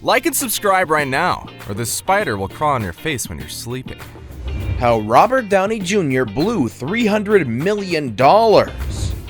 Like and subscribe right now, or this spider will crawl on your face when you're sleeping. How Robert Downey Jr. blew $300 million.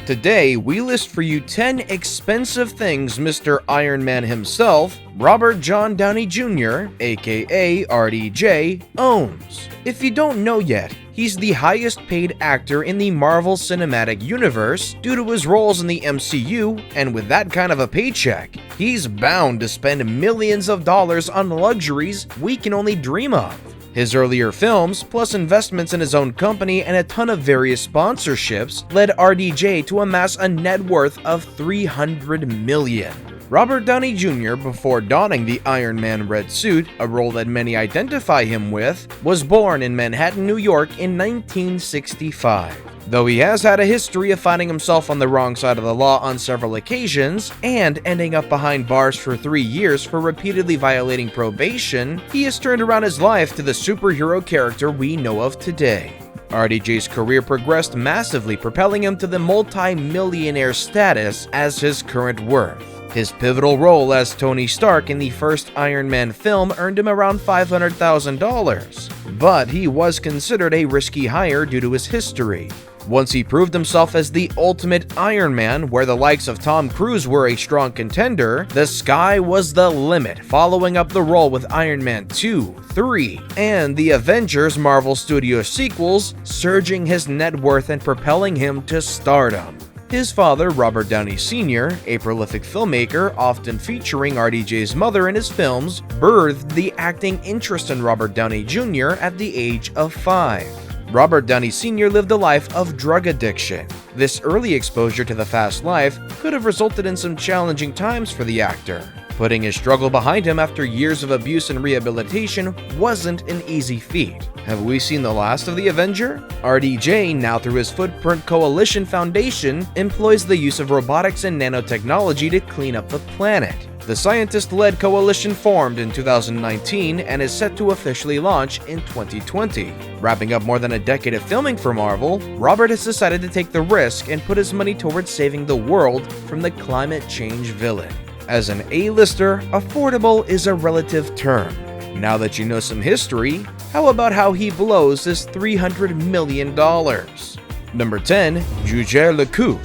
Today, we list for you 10 expensive things Mr. Iron Man himself, Robert John Downey Jr., aka RDJ, owns. If you don't know yet, he's the highest paid actor in the Marvel Cinematic Universe due to his roles in the MCU, and with that kind of a paycheck, he's bound to spend millions of dollars on luxuries we can only dream of. His earlier films, plus investments in his own company and a ton of various sponsorships, led RDJ to amass a net worth of $300 million. Robert Downey Jr., before donning the Iron Man red suit, a role that many identify him with, was born in Manhattan, New York in 1965. Though he has had a history of finding himself on the wrong side of the law on several occasions, and ending up behind bars for 3 years for repeatedly violating probation, he has turned around his life to the superhero character we know of today. RDJ's career progressed massively, propelling him to the multi-millionaire status as his current worth. His pivotal role as Tony Stark in the first Iron Man film earned him around $500,000, but he was considered a risky hire due to his history. Once he proved himself as the ultimate Iron Man, where the likes of Tom Cruise were a strong contender, the sky was the limit, following up the role with Iron Man 2, 3, and the Avengers Marvel Studios sequels, surging his net worth and propelling him to stardom. His father, Robert Downey Sr., a prolific filmmaker often featuring RDJ's mother in his films, birthed the acting interest in Robert Downey Jr. at the age of 5. Robert Downey Sr. lived a life of drug addiction. This early exposure to the fast life could have resulted in some challenging times for the actor. Putting his struggle behind him after years of abuse and rehabilitation wasn't an easy feat. Have we seen the last of the Avenger? RDJ, now through his Footprint Coalition Foundation, employs the use of robotics and nanotechnology to clean up the planet. The scientist-led coalition formed in 2019 and is set to officially launch in 2020. Wrapping up more than a decade of filming for Marvel, Robert has decided to take the risk and put his money towards saving the world from the climate change villain. As an A-lister, affordable is a relative term. Now that you know some history, how about how he blows this $300 million? Number 10. Jaeger-LeCoultre.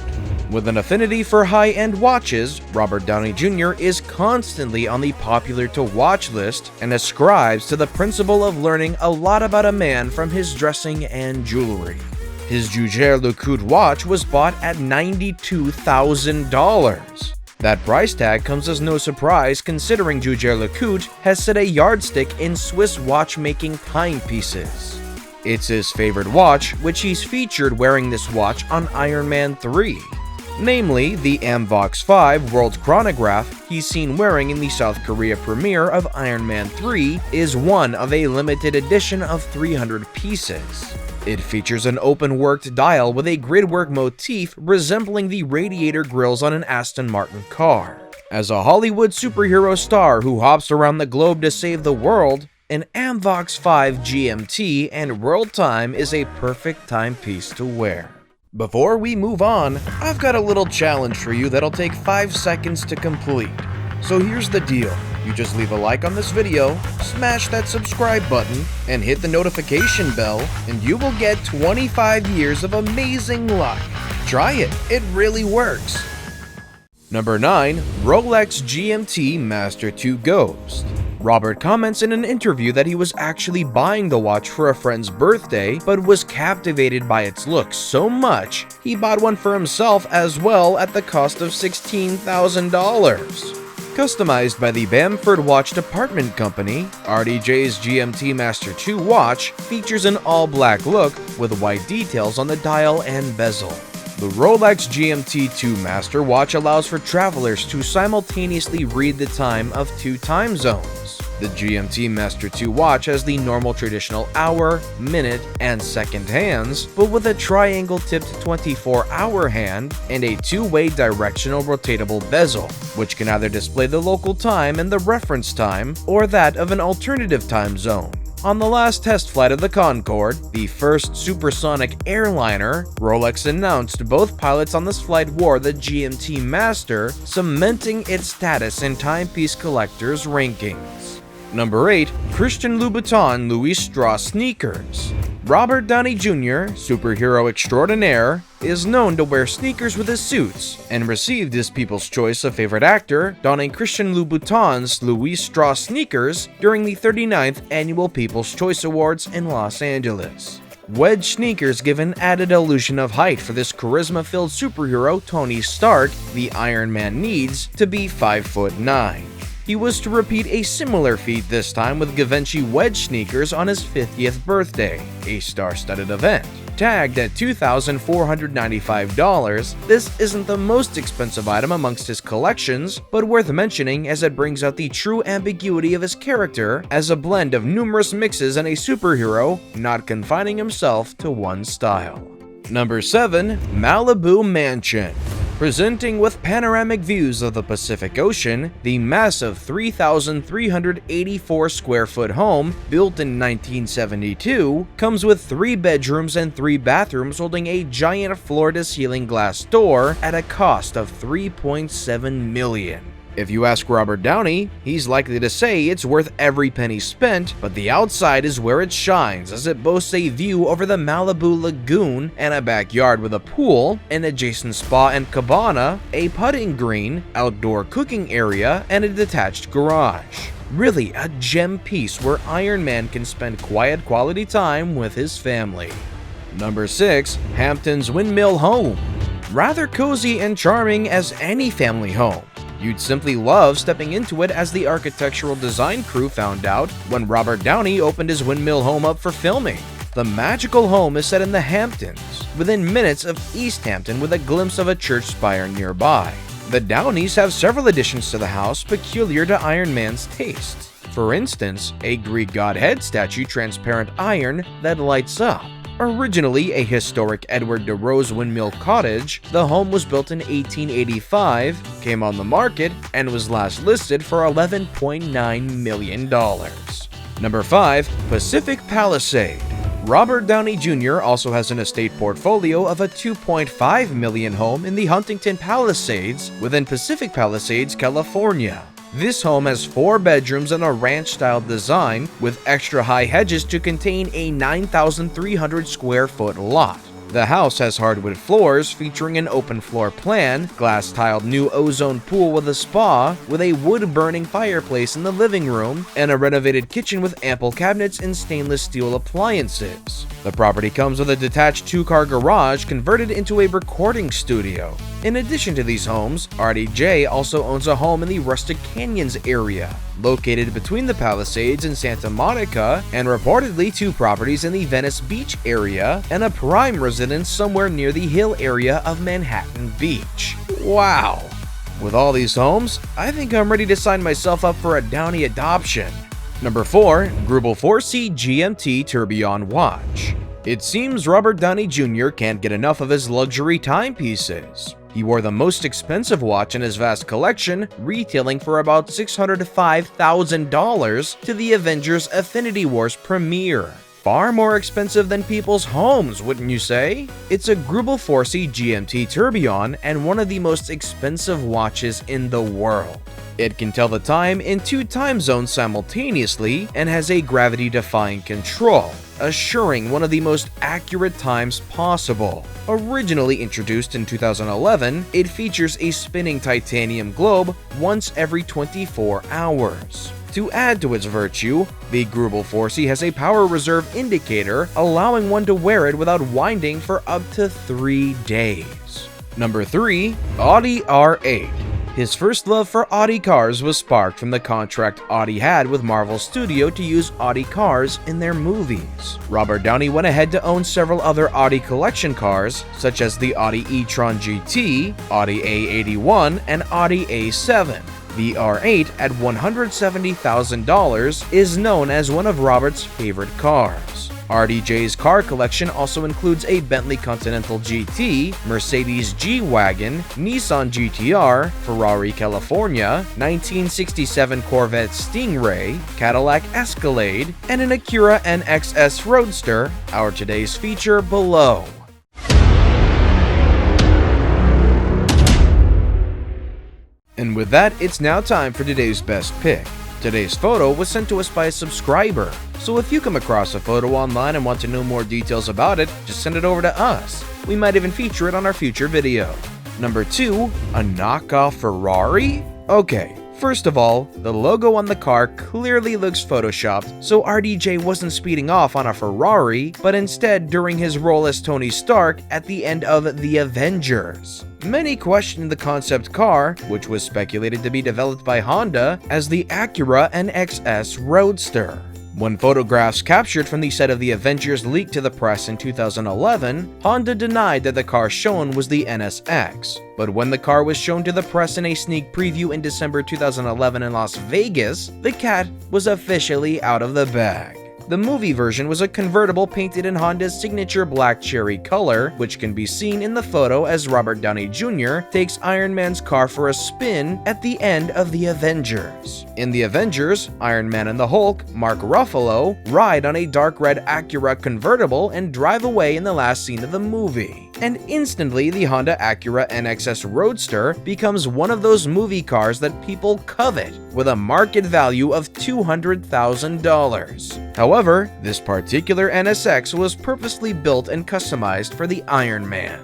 With an affinity for high-end watches, Robert Downey Jr. is constantly on the popular-to-watch list and ascribes to the principle of learning a lot about a man from his dressing and jewelry. His Jaeger-LeCoultre watch was bought at $92,000. That price tag comes as no surprise considering Jaeger-LeCoultre has set a yardstick in Swiss watchmaking timepieces. It's his favorite watch, which he's featured wearing this watch on Iron Man 3. Namely, the Amvox 5 World Chronograph he's seen wearing in the South Korea premiere of Iron Man 3 is one of a limited edition of 300 pieces. It features an open-worked dial with a gridwork motif resembling the radiator grills on an Aston Martin car. As a Hollywood superhero star who hops around the globe to save the world, an Amvox 5 GMT and World Time is a perfect timepiece to wear. Before we move on, I've got a little challenge for you that'll take 5 seconds to complete. So here's the deal. You just leave a like on this video, smash that subscribe button, and hit the notification bell, and you will get 25 years of amazing luck. Try it, it really works. Number 9. Rolex GMT Master 2 Ghost. Robert comments in an interview that he was actually buying the watch for a friend's birthday, but was captivated by its look so much, he bought one for himself as well at the cost of $16,000. Customized by the Bamford Watch Department Company, RDJ's GMT Master 2 watch features an all-black look with white details on the dial and bezel. The Rolex GMT 2 Master watch allows for travelers to simultaneously read the time of 2 time zones. The GMT Master 2 watch has the normal traditional hour, minute, and second hands, but with a triangle-tipped 24-hour hand and a 2-way directional rotatable bezel, which can either display the local time and the reference time, or that of an alternative time zone. On the last test flight of the Concorde, the first supersonic airliner, ROLEX announced both pilots on this flight wore the GMT Master, cementing its status in timepiece collectors' rankings. Number 8. Christian Louboutin Louis Strauss sneakers. Robert Downey Jr., superhero extraordinaire, is known to wear sneakers with his suits, and received his People's Choice of Favorite Actor, donning Christian Louboutin's Louis Strauss sneakers during the 39th Annual People's Choice Awards in Los Angeles. Wedge sneakers give an added illusion of height for this charisma-filled superhero Tony Stark. The Iron Man needs to be 5'9". He was to repeat a similar feat this time with Givenchy wedge sneakers on his 50th birthday, a star-studded event. Tagged at $2,495, this isn't the most expensive item amongst his collections, but worth mentioning as it brings out the true ambiguity of his character as a blend of numerous mixes and a superhero, not confining himself to one style. Number 7. Malibu Mansion. Presenting with panoramic views of the Pacific Ocean, the massive 3,384 square foot home, built in 1972, comes with 3 bedrooms and 3 bathrooms holding a giant floor-to-ceiling glass door at a cost of $3.7 million. If you ask Robert Downey, he's likely to say it's worth every penny spent, but the outside is where it shines as it boasts a view over the Malibu Lagoon and a backyard with a pool, an adjacent spa and cabana, a putting green, outdoor cooking area, and a detached garage. Really a gem piece where Iron Man can spend quiet quality time with his family. Number 6. Hampton's Windmill Home. Rather cozy and charming as any family home. You'd simply love stepping into it, as the architectural design crew found out when Robert Downey opened his windmill home up for filming. The magical home is set in the Hamptons, within minutes of East Hampton with a glimpse of a church spire nearby. The Downeys have several additions to the house peculiar to Iron Man's taste. For instance, a Greek godhead statue transparent iron that lights up. Originally a historic Edward de Rose windmill cottage, the home was built in 1885, came on the market, and was last listed for $11.9 million. Number 5. Pacific Palisade. Robert Downey Jr. also has an estate portfolio of a $2.5 million home in the Huntington Palisades within Pacific Palisades, California. This home has 4 bedrooms and a ranch-style design with extra high hedges to contain a 9,300 square foot lot. The house has hardwood floors featuring an open floor plan, glass-tiled new ozone pool with a spa, with a wood-burning fireplace in the living room, and a renovated kitchen with ample cabinets and stainless steel appliances. The property comes with a detached 2-car garage converted into a recording studio. In addition to these homes, RDJ also owns a home in the Rustic Canyons area, located between the Palisades and Santa Monica, and reportedly 2 properties in the Venice Beach area, and a prime residence somewhere near the Hill area of Manhattan Beach. Wow! With all these homes, I think I'm ready to sign myself up for a Downey adoption. Number 4. GREUBEL FORSEY GMT Tourbillon Watch. It seems Robert Downey Jr. can't get enough of his luxury timepieces. He wore the most expensive watch in his vast collection, retailing for about $605,000 to the Avengers Infinity War's premiere. Far more expensive than people's homes, wouldn't you say? It's a GREUBEL FORSEY GMT Tourbillon and one of the most expensive watches in the world. It can tell the time in 2 time zones simultaneously and has a gravity-defying control, assuring one of the most accurate times possible. Originally introduced in 2011, it features a spinning titanium globe once every 24 hours. To add to its virtue, the GREUBEL FORSEY has a power reserve indicator, allowing one to wear it without winding for up to 3 days. Number 3. Audi R8. His first love for Audi cars was sparked from the contract Audi had with Marvel Studio to use Audi cars in their movies. Robert Downey went ahead to own several other Audi collection cars, such as the Audi e-tron GT, Audi A81, and Audi A7. The R8, at $170,000, is known as one of Robert's favorite cars. RDJ's car collection also includes a Bentley Continental GT, Mercedes G-Wagon, Nissan GTR, Ferrari California, 1967 Corvette Stingray, Cadillac Escalade, and an Acura NXS Roadster, our today's feature below. And with that, it's now time for today's best pick. Today's photo was sent to us by a subscriber, so if you come across a photo online and want to know more details about it, just send it over to us. We might even feature it on our future video. Number 2, a knockoff Ferrari? Okay, first of all, the logo on the car clearly looks photoshopped, so RDJ wasn't speeding off on a Ferrari, but instead during his role as Tony Stark at the end of The Avengers. Many questioned the concept car, which was speculated to be developed by Honda, as the Acura NXS Roadster. When photographs captured from the set of The Avengers leaked to the press in 2011, Honda denied that the car shown was the NSX. But when the car was shown to the press in a sneak preview in December 2011 in Las Vegas, the cat was officially out of the bag. The movie version was a convertible painted in Honda's signature black cherry color, which can be seen in the photo as Robert Downey Jr. takes Iron Man's car for a spin at the end of The Avengers. In The Avengers, Iron Man and the Hulk, Mark Ruffalo, ride on a dark red Acura convertible and drive away in the last scene of the movie. And instantly, the Honda Acura NXS Roadster becomes one of those movie cars that people covet, with a market value of $200,000. However, this particular NSX was purposely built and customized for the Iron Man.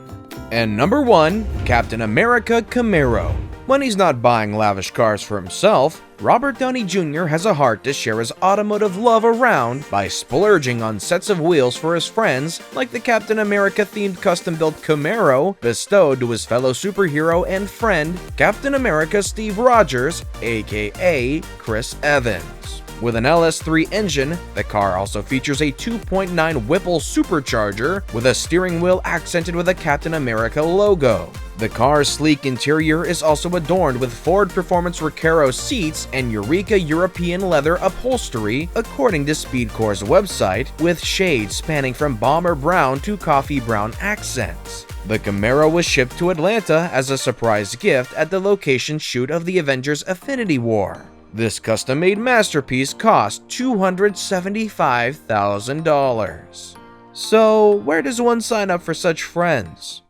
And number 1, Captain America Camaro. When he's not buying lavish cars for himself, Robert Downey Jr. has a heart to share his automotive love around by splurging on sets of wheels for his friends, like the Captain America-themed custom-built Camaro bestowed to his fellow superhero and friend, Captain America Steve Rogers, aka Chris Evans. With an LS3 engine, the car also features a 2.9 Whipple supercharger with a steering wheel accented with a Captain America logo. The car's sleek interior is also adorned with Ford Performance Recaro seats and Eureka European leather upholstery, according to Speedcore's website, with shades spanning from bomber brown to coffee brown accents. The Camaro was shipped to Atlanta as a surprise gift at the location shoot of the Avengers Infinity War. This custom-made masterpiece cost $275,000. So, where does one sign up for such friends?